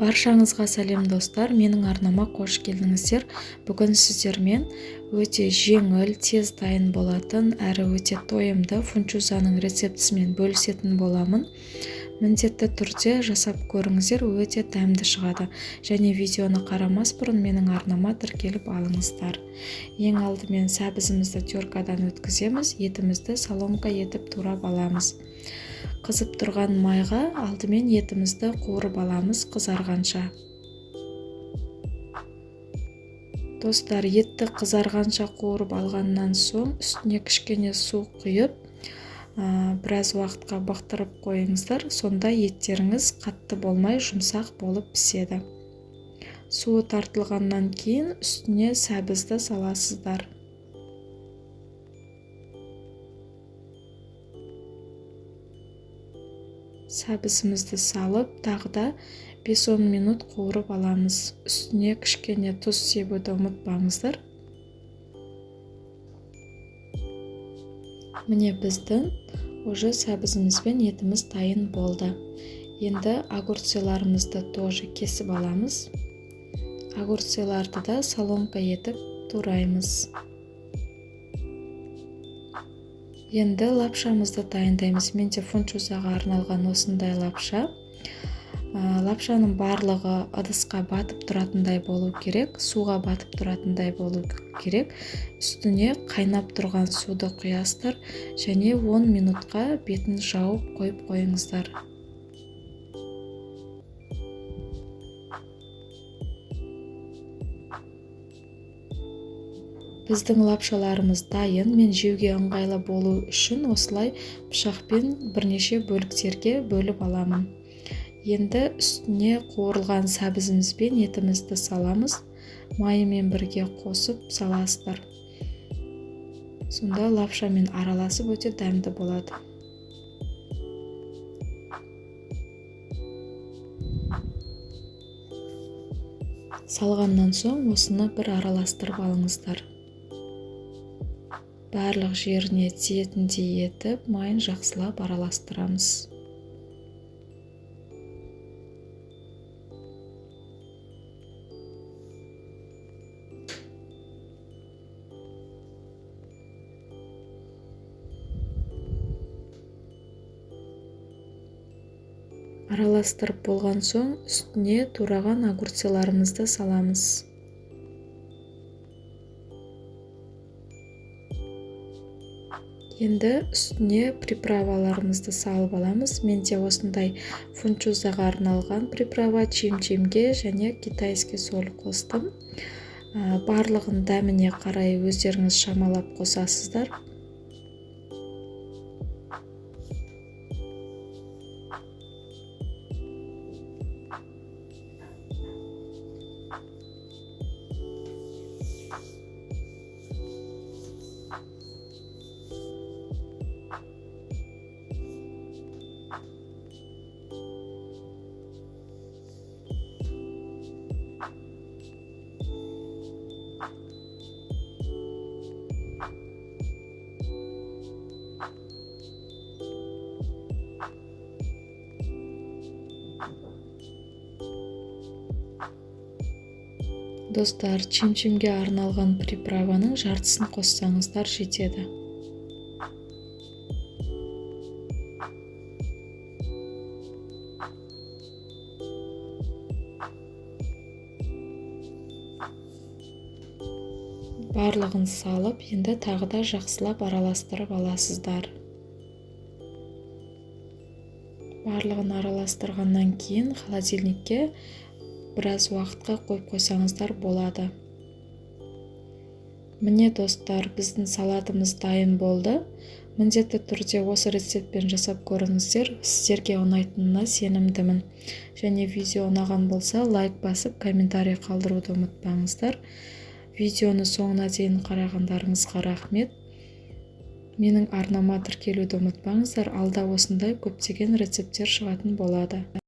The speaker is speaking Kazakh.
Баршаңызға сәлем достар, менің арнама қош келдіңіздер. Бүгін сіздермен өте жеңіл, тез дайын болатын, әрі өте тойымды фунчузаның рецептісімен бөлісетін боламын. Міндетті түрде жасап көріңіздер, өте дәмді шығады. Және видеоны қарамас бұрын менің арнама тіркеліп алыңыздар. Ең алдымен сәбізімізді теркадан өткіземіз, етімізді соломка етіп турап аламыз. Қызып тұрған майға алдымен етімізді қуырып аламыз қызарғанша. Достар, етті қызарғанша қуырып алғаннан соң үстіне кішкене су құйып, біраз уақытқа бақтырып қойыңыздар. Сонда еттеріңіз қатты болмай жұмсақ болып піседі. Суы тартылғаннан кейін үстіне сәбізді саласыздар. Сәбізімізді салып, тағы да 5-10 минут қуырып аламыз. Үстіне кішкене тұз себуді ұмытпаңыздар. Міне біздің уже сәбізіміз бен етіміз дайын болды. Енді огурцеларымызды тоже кесіп аламыз. Огурцеларды да соломка етіп тураймыз. Енді лапшамызды дайындаймыз. Менде фунчузаға арналған осындай лапша. Лапшаның барлығы ыдысқа батып тұратындай болу керек, суға батып тұратындай болу керек. Үстіне қайнап тұрған суды құясыздар және 10 минутқа бетін жауып қойып қойыңыздар. Біздің лапшаларымыз дайын. Мен жеуге ыңғайлы болу үшін осылай пышақпен бірнеше бөліктерге бөліп аламын. Енді үстіне қуырылған сәбізіміз бен етімізді саламыз. Майымен бірге қосып саласыздар. Сонда лапшамен араласып өте дәмді болады. Салғаннан соң осыны бір араластырып алыңыздар. Барлық жеріне тиетіндей етіп, майын жақсылап араластырамыз. Араластырып болған соң үстіне тураған огурцеларымызды саламыз. Енді үстіне приправаларымызды салып аламыз. Менде осындай фунчузаға арналған приправа чим-чимге және китайский соль қостым. Барлығын дәміне қарай өздеріңіз шамалап қосасыздар. Достар, чим-чимге арналған приправаның жартысын қоссаңыздар жетеді. Барлығын салып, енді тағы да жақсылап араластырып аласыздар. Барлығын араластырғаннан кейін холодильникке біраз уақытқа қойып қойсаңыздар болады. Міне достар, біздің салатымыз дайын болды. Міндетті түрде осы рецептпен жасап көріңіздер, сіздерге ұнайтынына сенімдімін. Және видео ұнаған болса, лайк басып, комментарий қалдыруды ұмытпаңыздар. Видеоны соңына дейін қарағандарыңызға рахмет. Менің арнама тіркелуді ұмытпаңыздар, алда осындай көптеген рецепттер шығатын болады.